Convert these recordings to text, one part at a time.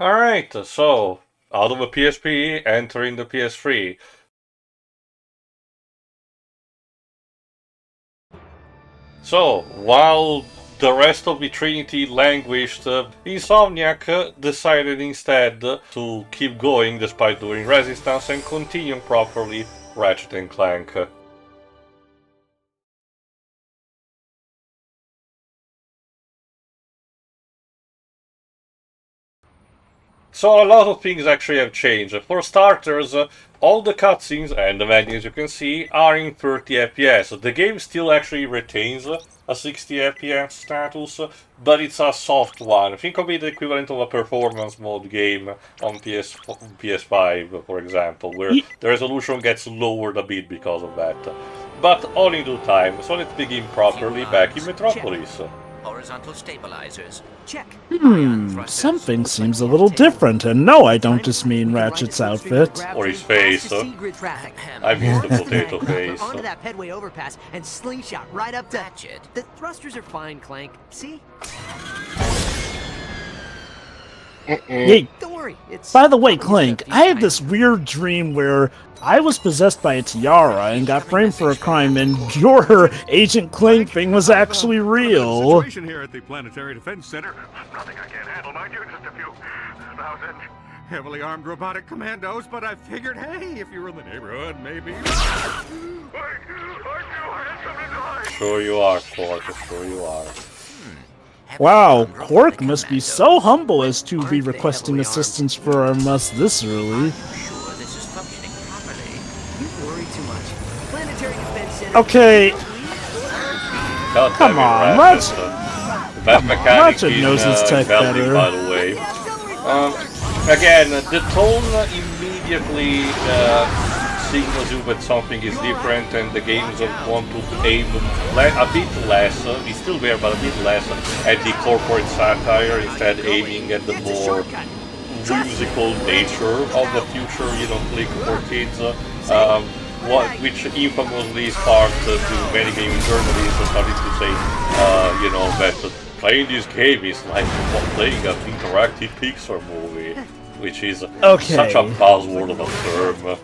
Alright, so out of the PSP, entering the PS3. So, while the rest of the Trinity languished, Insomniac decided instead to keep going despite doing Resistance and continue properly Ratchet Clank. So a lot of things actually have changed. For starters, all the cutscenes and the menus you can see are in 30 FPS. The game still actually retains a 60 FPS status, but it's a soft one. Think of it the equivalent of a performance mode game on PS5, for example, where the resolution gets lowered a bit because of that. But all in due time, so let's begin properly back in Metropolis. Horizontal stabilizers. Check. Something seems a little different, and no, I don't just mean Ratchet's outfit. Or his face. I mean the potato face. Onto that pedway overpass and slingshot right up to Ratchet. The thrusters are fine, Clank. See? Hey, Don't worry. It's by the way, Clank, I had this weird dream where I was possessed by a tiara and got framed for a crime, and your Agent Clank thing was actually real. Situation here at the Planetary Defense Center. Nothing I can't handle, mind you. Just a few thousand heavily armed robotic commandos. But I figured, hey, if you were in the neighborhood, maybe. Sure you are, Quark. Sure you are. Wow, Quark must be so humble as to be requesting assistance from us this early. Sure, this is functioning properly. You worry too much. Planetary Defense Center. Okay, come on, Ratchet. The best mechanic Ratchet in knows his tech Belgium, better. by the way. Again, the tone immediately signals you that something is different, and the games want to aim a bit less, it's still there, but a bit less at the corporate satire, instead aiming at the more musical nature of the future, click for kids, which infamously sparked many gaming journalists starting to say, that playing this game is like playing an interactive Pixar movie, which is such a buzzword of a term.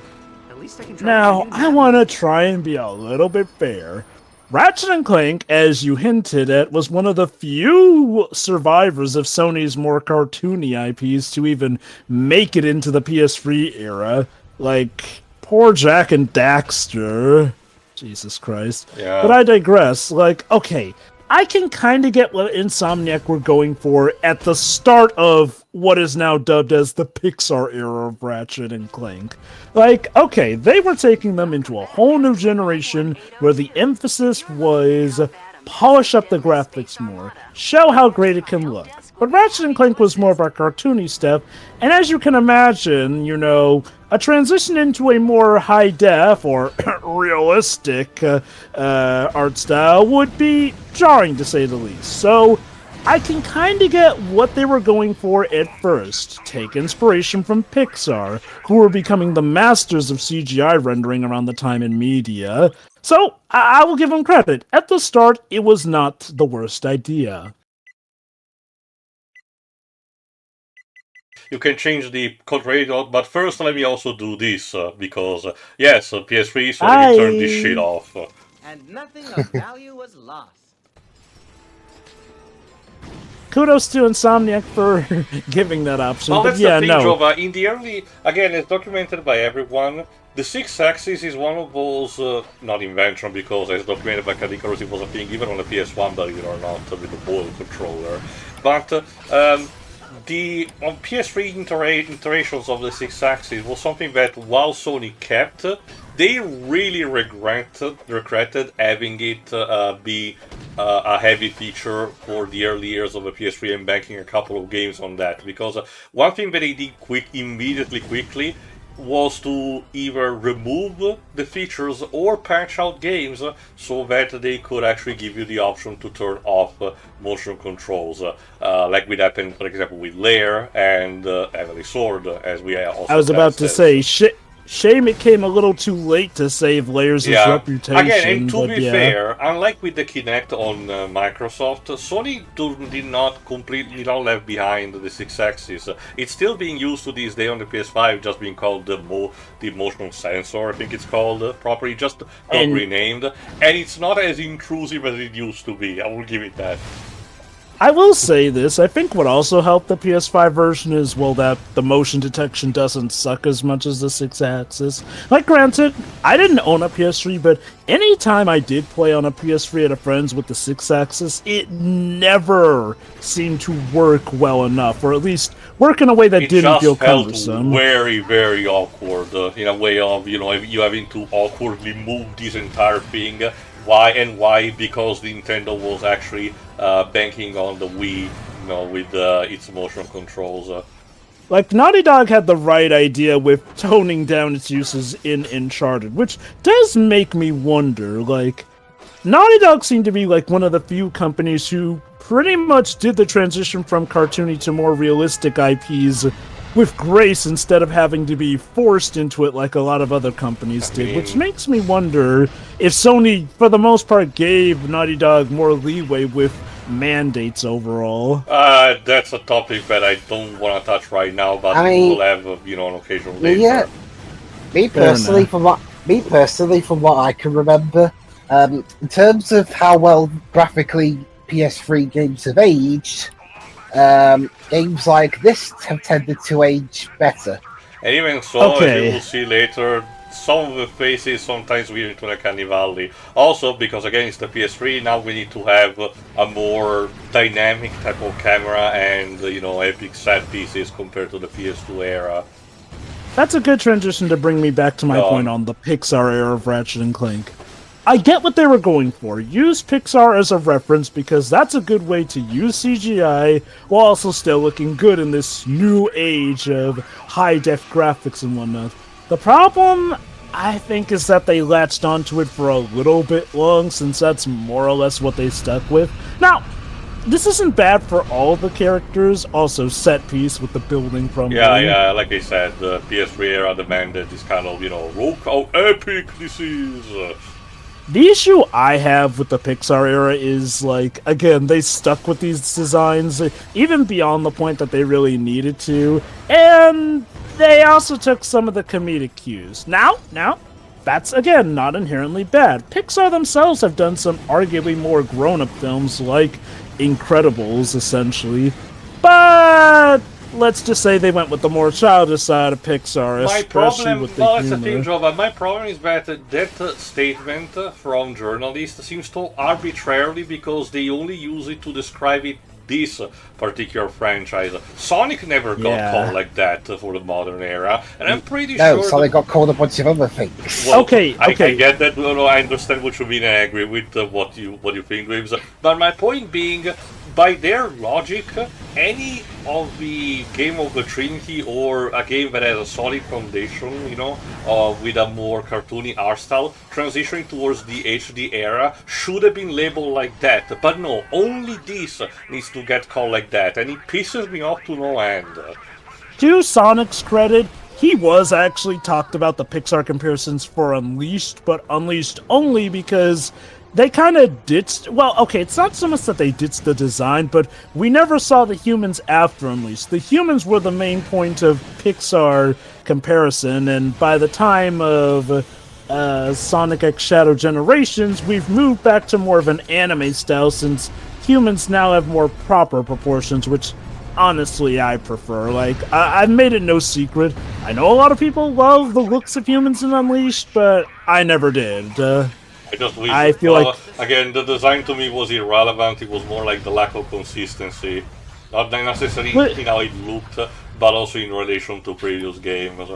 Now, I want to try and be a little bit fair. Ratchet and Clank, as you hinted at, was one of the few survivors of Sony's more cartoony IPs to even make it into the PS3 era. Like, poor Jak and Daxter. Jesus Christ. Yeah. But I digress. Like, okay, I can kind of get what Insomniac were going for at the start of what is now dubbed as the Pixar era of Ratchet and Clank. Like, okay, they were taking them into a whole new generation where the emphasis was polish up the graphics more, show how great it can look. But Ratchet and Clank was more of our cartoony stuff, and as you can imagine, a transition into a more high-def or realistic art style would be jarring, to say the least. So, I can kind of get what they were going for at first. Take inspiration from Pixar, who were becoming the masters of CGI rendering around the time in media. So, I will give them credit. At the start, it was not the worst idea. You can change the code radio, but first let me also do this, because, yes, PS3, so let me turn this shit off. And nothing of value was lost. Kudos to Insomniac for giving that option. Well, but that's yeah, the thing, no. Jova. In the early, again, it's documented by everyone. The 6-axis is one of those, not invention, because as documented by Cadicarus, it was a thing even on the PS1, believe it or not, with the boil controller. But the on PS3 iterations of the 6-axis was something that, while Sony kept, they really regretted having it be a heavy feature for the early years of the PS3 and banking a couple of games on that. Because one thing that they did immediately quickly was to either remove the features or patch out games so that they could actually give you the option to turn off motion controls, like what happened, for example, with Lair and Heavenly Sword, as we also I was about to say, shame it came a little too late to save Layers' reputation. Again, and to be yeah. fair, unlike with the Kinect on Microsoft, Sony did not completely left behind the 6-axis. It's still being used to this day on the PS5, just being called the motion sensor, I think it's called properly, just renamed, and it's not as intrusive as it used to be. I will give it that. I will say this, I think what also helped the PS5 version is, well, that the motion detection doesn't suck as much as the 6-axis. Like, granted, I didn't own a PS3, but anytime I did play on a PS3 at a friend's with the 6-axis, it never seemed to work well enough, or at least work in a way that didn't feel cumbersome. It just felt very, very awkward, in a way of, you having to awkwardly move this entire thing. Why? Because Nintendo was actually banking on the Wii, with its motion controls. Like, Naughty Dog had the right idea with toning down its uses in Uncharted, which does make me wonder, like, Naughty Dog seemed to be, like, one of the few companies who pretty much did the transition from cartoony to more realistic IPs with grace instead of having to be forced into it like a lot of other companies did, which makes me wonder if Sony, for the most part, gave Naughty Dog more leeway with mandates overall. That's a topic that I don't want to touch right now, but we'll have, an occasional later. Yeah. Me personally, from what I can remember, in terms of how well graphically PS3 games have aged, games like this have tended to age better. And even so, as you will see later, some of the faces sometimes weird into Uncanny Valley. Also, because again it's the PS3, now we need to have a more dynamic type of camera and, epic set pieces compared to the PS2 era. That's a good transition to bring me back to my point on the Pixar era of Ratchet and Clank. I get what they were going for. Use Pixar as a reference because that's a good way to use CGI while also still looking good in this new age of high-def graphics and whatnot. The problem, I think, is that they latched onto it for a little bit long since that's more or less what they stuck with. Now, this isn't bad for all the characters, also set piece with the building crumbling. Yeah, like I said, the PS3 era demanded this kind of, look how epic this is! The issue I have with the Pixar era is, like, again, they stuck with these designs, even beyond the point that they really needed to, and they also took some of the comedic cues. Now, that's, again, not inherently bad. Pixar themselves have done some arguably more grown-up films, like Incredibles, essentially, but let's just say they went with the more childish side of Pixar, especially with the humor. That's the thing, Joe, but my problem is that that statement from journalists seems so arbitrarily because they only use it to describe this particular franchise. Sonic never got called like that for the modern era, and I'm pretty sure... No, Sonic got called a bunch of other things. Well, okay. I get that, I understand what you mean, and I agree with what you think, Graves. But my point being, by their logic, any of the game of the Trinity or a game that has a solid foundation, with a more cartoony art style, transitioning towards the HD era should have been labeled like that. But no, only this needs to get called like that, and it pisses me off to no end. To Sonic's credit, he was actually talked about the Pixar comparisons for Unleashed, but Unleashed only because they kind of ditched... Well, okay, it's not so much that they ditched the design, but we never saw the humans after Unleashed. The humans were the main point of Pixar comparison, and by the time of Sonic X Shadow Generations, we've moved back to more of an anime style since humans now have more proper proportions, which honestly I prefer. Like, I've made it no secret. I know a lot of people love the looks of humans in Unleashed, but I never did. I feel like... Again, the design to me was irrelevant. It was more like the lack of consistency. Not necessarily in how it looked, but also in relation to previous games.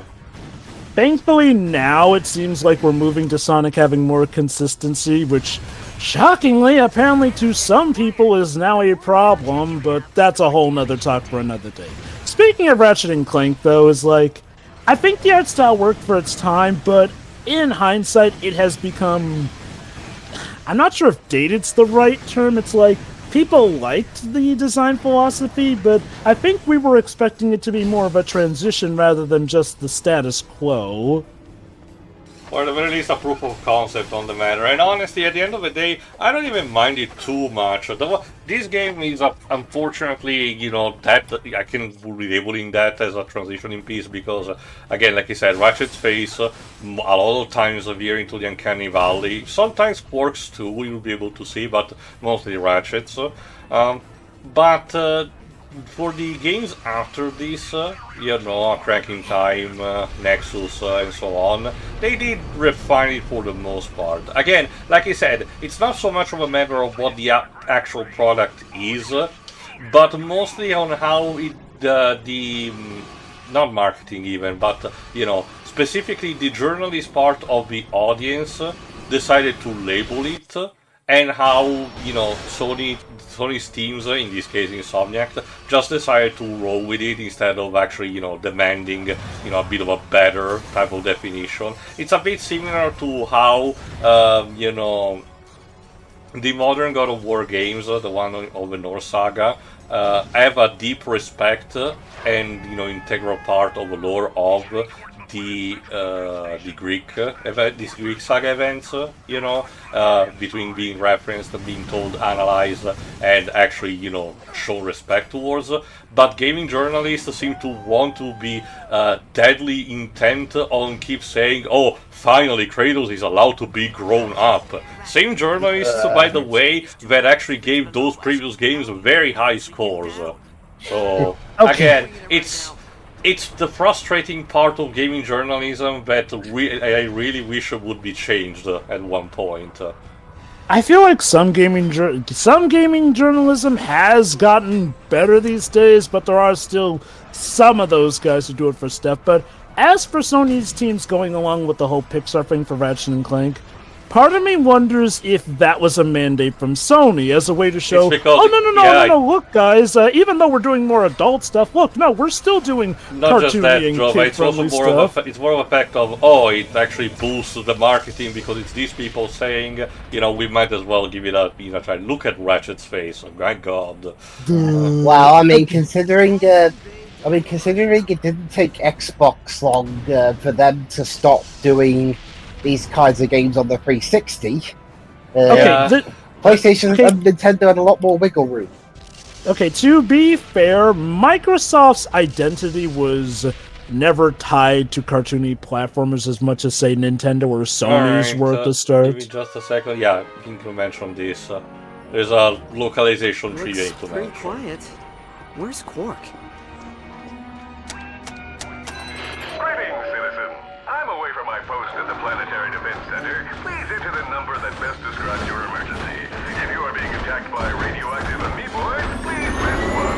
Thankfully, now it seems like we're moving to Sonic having more consistency, which, shockingly, apparently to some people is now a problem, but that's a whole nother talk for another day. Speaking of Ratchet and Clank, though, is like, I think the art style worked for its time, but in hindsight, it has become... I'm not sure if dated's the right term. It's like, people liked the design philosophy, but I think we were expecting it to be more of a transition rather than just the status quo. or at the very least a proof of concept on the matter. And honestly, at the end of the day, I don't even mind it too much. This game is, unfortunately, you know, that I can be labeling that as a transitioning piece because, again, like I said, Ratchet's face a lot of times veer into the Uncanny Valley. Sometimes Quark's too, you'll be able to see, but mostly Ratchet's. But for the games after this, you know, Cracking Time, Nexus, and so on, they did refine it for the most part. Again, like I said, it's not so much of a matter of what the actual product is, but mostly on how it, not marketing even, but, you know, specifically the journalist part of the audience decided to label it, and how, you know, Sony's teams, in this case Insomniac, just decided to roll with it instead of actually, you know, demanding, you know, a bit of a better type of definition. It's a bit similar to how, you know, the modern God of War games, the one of the Norse saga, have a deep respect and, you know, integral part of the lore of the Greek these Greek saga events, you know, between being referenced, being told, analyzed, and actually, you know, show respect towards. But gaming journalists seem to want to be deadly intent on keep saying, "Oh, finally, Kratos is allowed to be grown up." Same journalists, by the way, that actually gave those previous games very high scores. So again, it's the frustrating part of gaming journalism that I really wish would be changed at one point. I feel like some gaming journalism has gotten better these days, but there are still some of those guys who do it for stuff. But as for Sony's teams going along with the whole Pixar thing for Ratchet and Clank, part of me wonders if that was a mandate from Sony as a way to show, no, look, guys, even though we're doing more adult stuff, look, no, we're still doing not just that, cartoony and Joe, it's also kid-friendly more stuff. it's more of a fact of, oh, it actually boosts the marketing because it's these people saying, you know, we might as well give it a, you know, try. Look at Ratchet's face, oh my god. Well, I mean, considering it didn't take Xbox long for them to stop doing these kinds of games on the 360. PlayStation and Nintendo had a lot more wiggle room. Okay, to be fair, Microsoft's identity was never tied to cartoony platformers as much as, say, Nintendo or Sony's were at the start. Give me just a second. Yeah, I think you mentioned this. There's a localization tree to mention. Pretty quiet. Where's Quark? Greetings, citizen. I'm away from my post at the Planetary Defense Center. Please enter the number that best describes your emergency. If you are being attacked by radioactive amoeboids, please press 1.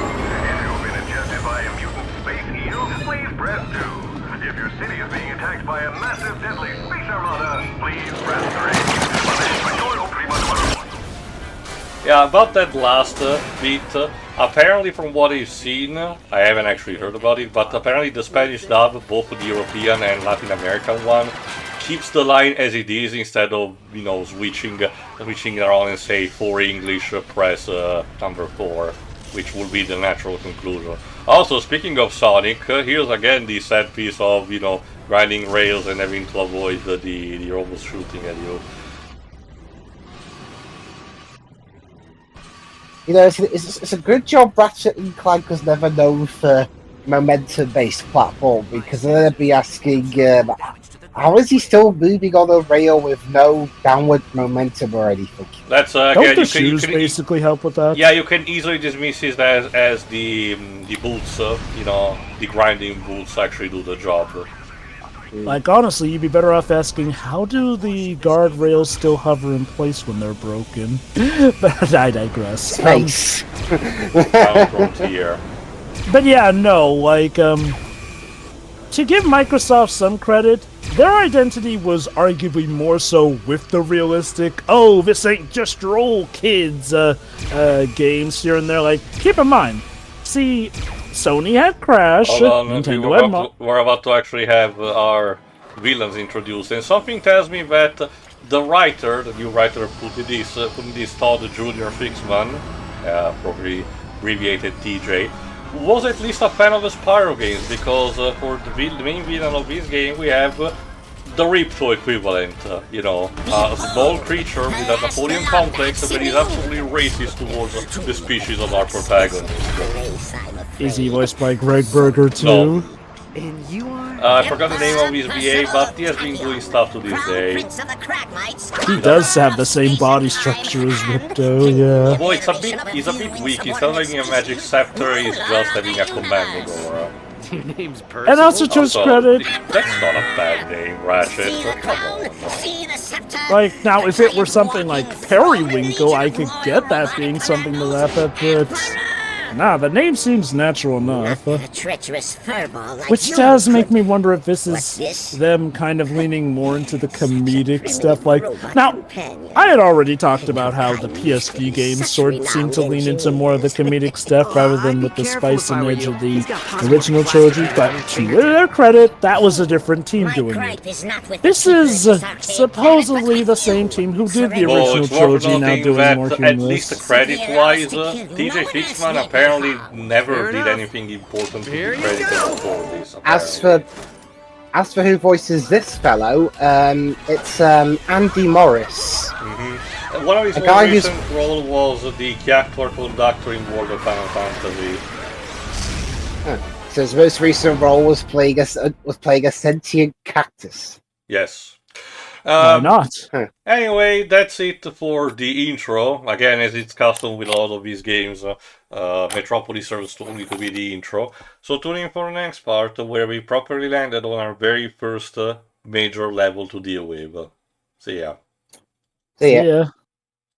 If you've been ingested by a mutant space eel, please press 2. If your city is being attacked by a massive deadly space armada, please press 3. Yeah, about that last bit, apparently from what I've seen, I haven't actually heard about it, but apparently the Spanish dub, both the European and Latin American one, keeps the line as it is instead of, you know, switching around and say for English, press number 4, which would be the natural conclusion. Also, speaking of Sonic, here's again the sad piece of, you know, grinding rails and having to avoid the robots shooting at you. You know, it's a good job Ratchet and Clank was never known for momentum-based platform, because then they'd be asking, how is he still moving on a rail with no downward momentum or anything? That's Don't the shoes basically help with that? Yeah, you can easily dismiss it as the boots, you know, the grinding boots actually do the job. Like, honestly, you'd be better off asking, how do the guardrails still hover in place when they're broken? But I digress. Space. But yeah, no, like, to give Microsoft some credit, their identity was arguably more so with the realistic, oh, this ain't just your old kids games here and there. Like, keep in mind, see, Sony had Crash, Nintendo had we're about to actually have our villains introduced, and something tells me that the writer, the new writer putting this Todd Jr. Fixman, probably abbreviated TJ, was at least a fan of the Spyro games, because for the main villain of this game we have the Ripto equivalent, you know, a small creature with a Napoleon complex that is absolutely racist towards the species of our protagonist. Is he voiced by Greg Berger too? No. And you are? I forgot the name of his VA, but he has been doing stuff to this day. He does have the same body structure as Ripto, yeah. Well, he's a bit weak. Instead of having a magic scepter, he's just having a commanding aura. Your name's Percival? And also to his Also, credit, that's not a bad name, Ratchet. Come on. like, now if it were something like Periwinkle, I could get that being something to laugh at, but... Nah, the name seems natural enough. Which does make me wonder if this is them kind of leaning more into the comedic stuff. Like, now, I had already talked about how the PSP games sort of seem to lean into more of the comedic stuff rather than with the spice and edge of the original trilogy, but to their credit, that was a different team doing it. This is supposedly the same team who did the Well, original it's worth trilogy, now noting doing that, more at humorous. least credit-wise, TJ Fixman apparently never did anything important to be credited for this. As for who voices this fellow, it's Andy Morris. One of his A more guy who's- recent role was the character conductor in World of Final Fantasy. So his most recent role was playing a sentient cactus. Yes. Why not? Anyway, that's it for the intro. Again, as it's custom with a lot of these games, Metropolis serves only to be the intro. So tune in for the next part, where we properly landed on our very first major level to deal with. See ya. See ya. Yeah.